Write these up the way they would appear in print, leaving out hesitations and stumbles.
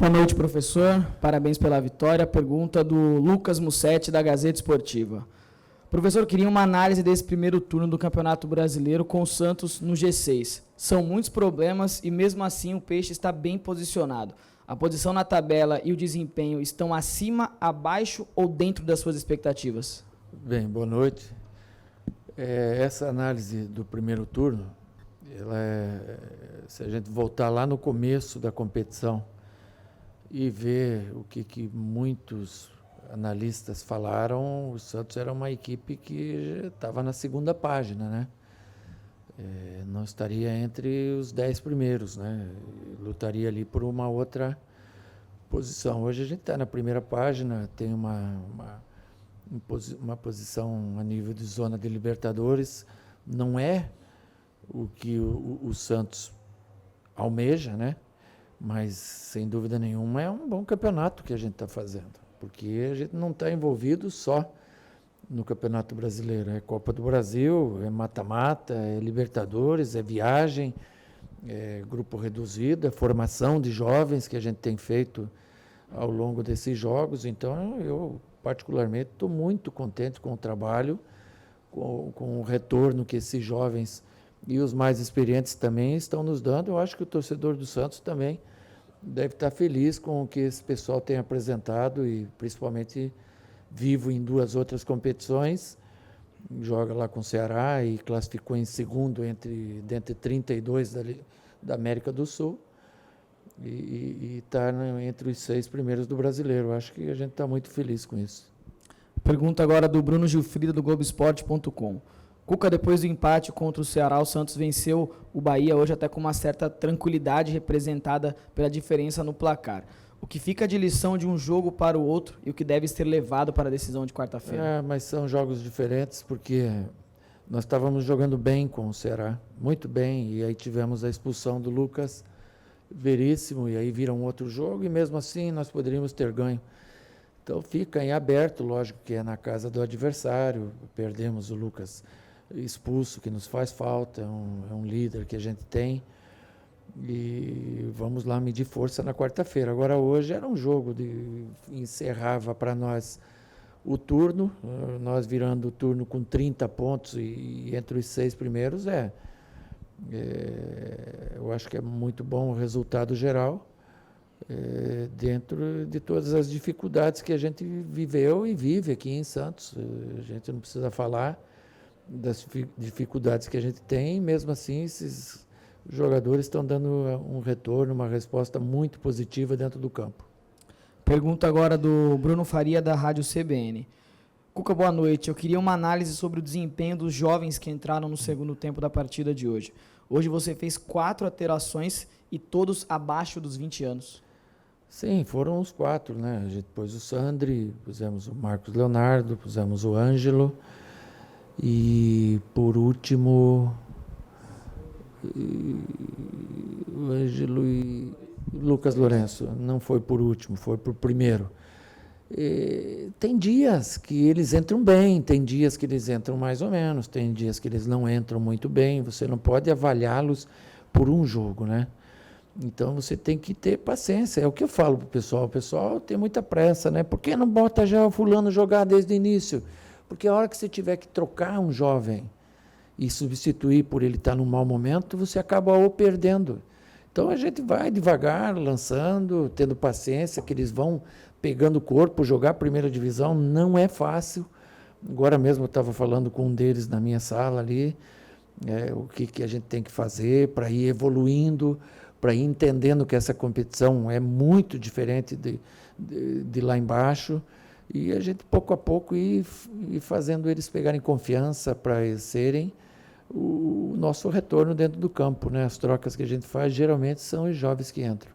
Boa noite, professor. Parabéns pela vitória. Pergunta do Lucas Mussetti, da Gazeta Esportiva. Professor, queria uma análise desse primeiro turno do Campeonato Brasileiro com o Santos no G6. São muitos problemas e, mesmo assim, o Peixe está bem posicionado. A posição na tabela e o desempenho estão acima, abaixo ou dentro das suas expectativas? Bem, boa noite. Essa análise do primeiro turno, se a gente voltar lá no começo da competição e ver o que muitos analistas falaram, o Santos era uma equipe que estava na segunda página, né? Não estaria entre os 10 primeiros, né? Lutaria ali por uma outra posição. Hoje a gente está na primeira página, tem uma posição a nível de zona de Libertadores. Não é o que o Santos almeja, né? Mas, sem dúvida nenhuma, é um bom campeonato que a gente está fazendo, porque a gente não está envolvido só no Campeonato Brasileiro. É Copa do Brasil, é mata-mata, é Libertadores, é viagem, é grupo reduzido, é formação de jovens que a gente tem feito ao longo desses jogos. Então, eu, particularmente, estou muito contente com o trabalho, com o retorno que esses jovens e os mais experientes também estão nos dando. Eu acho que o torcedor do Santos também deve estar feliz com o que esse pessoal tem apresentado, e principalmente vivo em 2 outras competições, joga lá com o Ceará e classificou em segundo dentre 32 da América do Sul, e está entre os 6 primeiros do Brasileiro. Eu acho que a gente está muito feliz com isso. Pergunta agora do Bruno Gilfrida, do Globoesporte.com. Cuca, depois do empate contra o Ceará, o Santos venceu o Bahia hoje até com uma certa tranquilidade, representada pela diferença no placar. O que fica de lição de um jogo para o outro e o que deve ser levado para a decisão de quarta-feira? Mas são jogos diferentes, porque nós estávamos jogando bem com o Ceará, muito bem, e aí tivemos a expulsão do Lucas Veríssimo, e aí vira um outro jogo, e mesmo assim nós poderíamos ter ganho. Então fica em aberto, lógico que é na casa do adversário, perdemos o Lucas expulso, que nos faz falta, é um líder que a gente tem, e vamos lá medir força na quarta-feira. Agora, hoje era um jogo encerrava para nós o turno, nós virando o turno com 30 pontos e entre os 6 primeiros, eu acho que é muito bom o resultado geral, dentro de todas as dificuldades que a gente viveu e vive aqui em Santos. A gente não precisa falar das dificuldades que a gente tem, mesmo assim esses jogadores estão dando um retorno, uma resposta muito positiva dentro do campo. Pergunta agora do Bruno Faria, da Rádio CBN. Cuca, boa noite. Eu queria uma análise sobre o desempenho dos jovens que entraram no segundo tempo da partida de hoje. Hoje você fez 4 alterações e todos abaixo dos 20 anos. Sim, foram os 4, né? A gente pôs o Sandri, pusemos o Marcos Leonardo, pusemos o Ângelo, e por último o Ângelo e Lucas Lourenço. Não foi por último, foi por primeiro. Tem dias que eles entram bem, tem dias que eles entram mais ou menos, tem dias que eles não entram muito bem. Você não pode avaliá-los por um jogo, né? Então você tem que ter paciência. É o que eu falo para o pessoal tem muita pressa, né? Por que não bota já o fulano jogar desde o início? Porque a hora que você tiver que trocar um jovem e substituir por ele estar num mau momento, você acaba o perdendo. Então a gente vai devagar, lançando, tendo paciência, que eles vão pegando o corpo. Jogar a primeira divisão não é fácil. Agora mesmo eu estava falando com um deles na minha sala ali, o que a gente tem que fazer para ir evoluindo, para ir entendendo que essa competição é muito diferente de lá embaixo. E a gente, pouco a pouco, ir fazendo eles pegarem confiança para serem o nosso retorno dentro do campo, né? As trocas que a gente faz, geralmente, são os jovens que entram.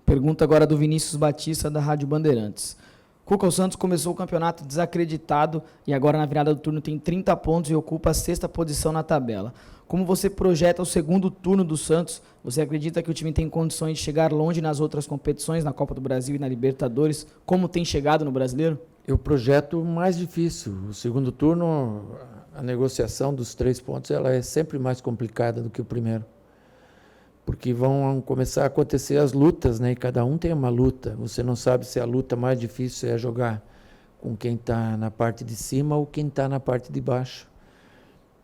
Pergunta agora do Vinícius Batista, da Rádio Bandeirantes. Cuca, o Santos começou o campeonato desacreditado e agora na virada do turno tem 30 pontos e ocupa a 6ª posição na tabela. Como você projeta o segundo turno do Santos? Você acredita que o time tem condições de chegar longe nas outras competições, na Copa do Brasil e na Libertadores, como tem chegado no Brasileiro? Eu projeto o mais difícil. O segundo turno, a negociação dos 3 pontos, ela é sempre mais complicada do que o primeiro. porque vão começar a acontecer as lutas, né? E cada um tem uma luta. Você não sabe se a luta mais difícil é jogar com quem está na parte de cima ou quem está na parte de baixo.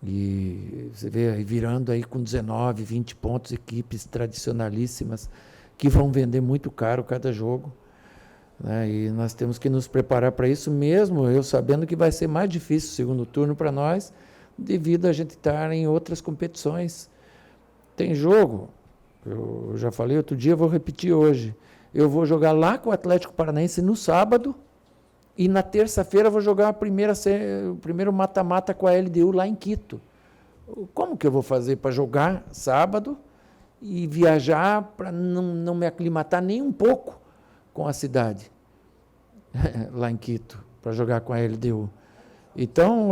E você vê aí virando aí com 19, 20 pontos, equipes tradicionalíssimas que vão vender muito caro cada jogo, né? E nós temos que nos preparar para isso mesmo, eu sabendo que vai ser mais difícil o segundo turno para nós, devido a gente estar em outras competições. Tem jogo, eu já falei outro dia, vou repetir hoje, eu vou jogar lá com o Atlético Paranaense no sábado, e na terça-feira vou jogar o primeiro mata-mata com a LDU lá em Quito. Como que eu vou fazer para jogar sábado e viajar para não me aclimatar nem um pouco com a cidade lá em Quito, para jogar com a LDU? Então,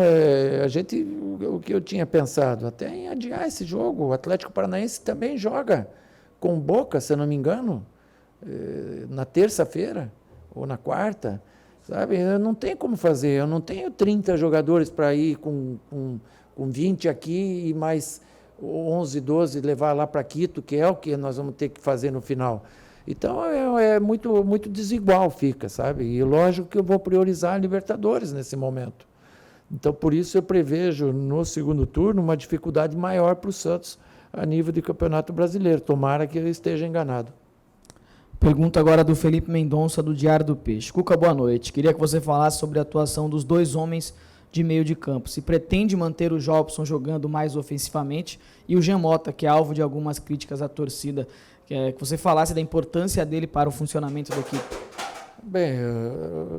o que eu tinha pensado, até em adiar esse jogo. O Atlético Paranaense também joga com o Boca, se eu não me engano, na terça-feira ou na quarta. Sabe, eu não tenho como fazer, eu não tenho 30 jogadores para ir com 20 aqui e mais 11, 12 levar lá para Quito, que é o que nós vamos ter que fazer no final. Então é muito, muito desigual fica, sabe? E lógico que eu vou priorizar a Libertadores nesse momento. Então por isso eu prevejo no segundo turno uma dificuldade maior para o Santos a nível de Campeonato Brasileiro. Tomara que eu esteja enganado. Pergunta agora do Felipe Mendonça, do Diário do Peixe. Cuca, boa noite. Queria que você falasse sobre a atuação dos dois homens de meio de campo. Se pretende manter o Jobson jogando mais ofensivamente e o Jean Mota, que é alvo de algumas críticas à torcida, que você falasse da importância dele para o funcionamento da equipe. Bem,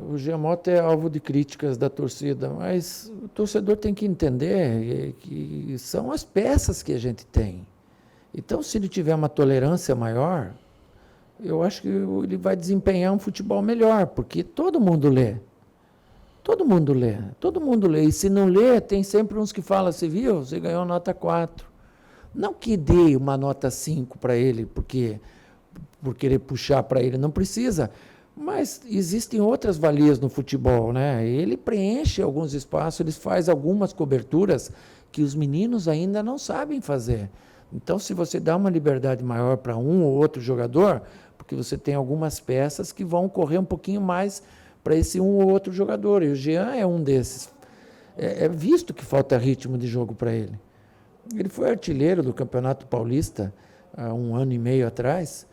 o Jean Mota é alvo de críticas da torcida, mas o torcedor tem que entender que são as peças que a gente tem. Então, se ele tiver uma tolerância maior, eu acho que ele vai desempenhar um futebol melhor, porque todo mundo lê. Todo mundo lê, todo mundo lê. E se não lê, tem sempre uns que falam, você viu, você ganhou nota 4. Não que dê uma nota 5 para ele, porque por querer puxar para ele, não precisa. Mas existem outras valias no futebol, né? Ele preenche alguns espaços, ele faz algumas coberturas que os meninos ainda não sabem fazer. Então, se você dá uma liberdade maior para um ou outro jogador, porque você tem algumas peças que vão correr um pouquinho mais para esse um ou outro jogador. E o Jean é um desses. É visto que falta ritmo de jogo para ele. Ele foi artilheiro do Campeonato Paulista há 1 ano e meio atrás,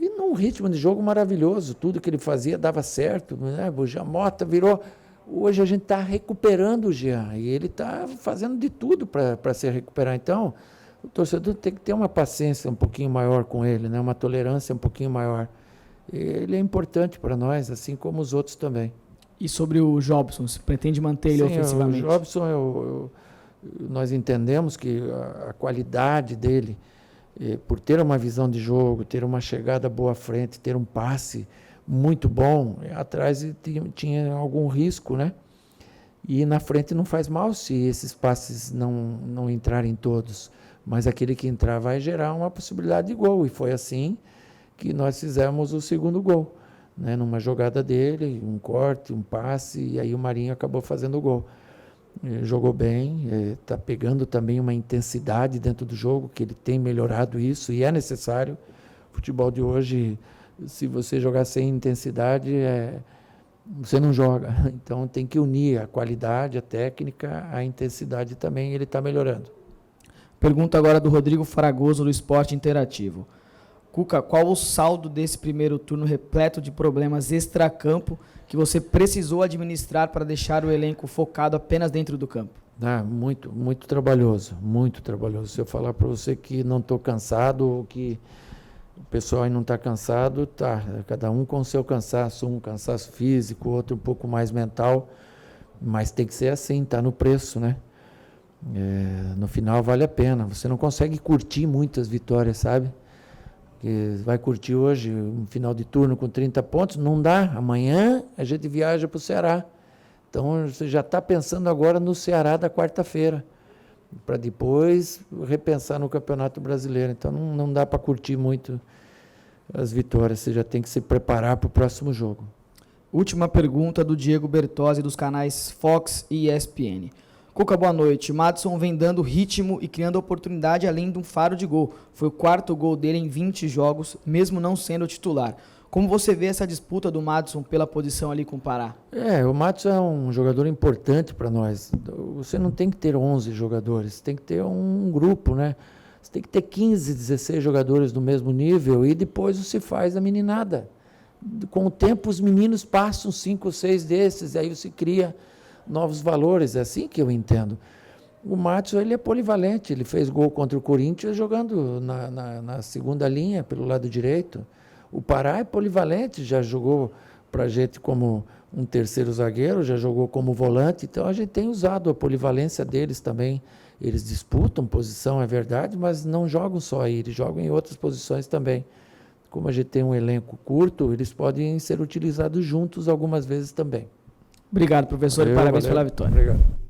e num ritmo de jogo maravilhoso. Tudo que ele fazia dava certo, né? O Jean Mota virou... Hoje a gente está recuperando o Jean, e ele está fazendo de tudo para se recuperar. Então, o torcedor tem que ter uma paciência um pouquinho maior com ele, né? Uma tolerância um pouquinho maior. Ele é importante para nós, assim como os outros também. E sobre o Jobson, você pretende manter ele ofensivamente? O Jobson, nós entendemos que a qualidade dele, por ter uma visão de jogo, ter uma chegada boa à frente, ter um passe muito bom, atrás tinha algum risco, né? E na frente não faz mal se esses passes não entrarem todos. Mas aquele que entrar vai gerar uma possibilidade de gol. E foi assim que nós fizemos o segundo gol, né? Numa jogada dele, um corte, um passe, e aí o Marinho acabou fazendo o gol. Ele jogou bem, está pegando também uma intensidade dentro do jogo, que ele tem melhorado isso, e é necessário. O futebol de hoje, se você jogar sem intensidade, você não joga. Então tem que unir a qualidade, a técnica, a intensidade também, e ele está melhorando. Pergunta agora do Rodrigo Fragoso, do Esporte Interativo. Cuca, qual o saldo desse primeiro turno repleto de problemas extracampo que você precisou administrar para deixar o elenco focado apenas dentro do campo? Muito, muito trabalhoso, muito trabalhoso. Se eu falar para você que não estou cansado, ou que o pessoal aí não está cansado, tá. Cada um com o seu cansaço, um cansaço físico, outro um pouco mais mental, mas tem que ser assim, está no preço, né? No final vale a pena. Você não consegue curtir muitas vitórias, sabe? Que vai curtir hoje um final de turno com 30 pontos, não dá. Amanhã a gente viaja para o Ceará. Então você já está pensando agora no Ceará da quarta-feira, para depois repensar no Campeonato Brasileiro. Então não dá para curtir muito as vitórias, você já tem que se preparar para o próximo jogo. Última pergunta do Diego Bertozzi, dos canais Fox e ESPN. Cuca, boa noite. Madison vem dando ritmo e criando oportunidade além de um faro de gol. Foi o 4º gol dele em 20 jogos, mesmo não sendo titular. Como você vê essa disputa do Madison pela posição ali com o Pará? O Madison é um jogador importante para nós. Você não tem que ter 11 jogadores, tem que ter um grupo, né? Você tem que ter 15, 16 jogadores do mesmo nível e depois você faz a meninada. Com o tempo os meninos passam 5 ou 6 desses, e aí você cria novos valores, é assim que eu entendo. O Madison, ele é polivalente, ele fez gol contra o Corinthians jogando na segunda linha, pelo lado direito. O Pará é polivalente, já jogou para a gente como um terceiro zagueiro, já jogou como volante, então a gente tem usado a polivalência deles também. Eles disputam posição, é verdade, mas não jogam só aí, eles jogam em outras posições também. Como a gente tem um elenco curto, eles podem ser utilizados juntos algumas vezes também. Obrigado, professor, e parabéns pela vitória. Obrigado.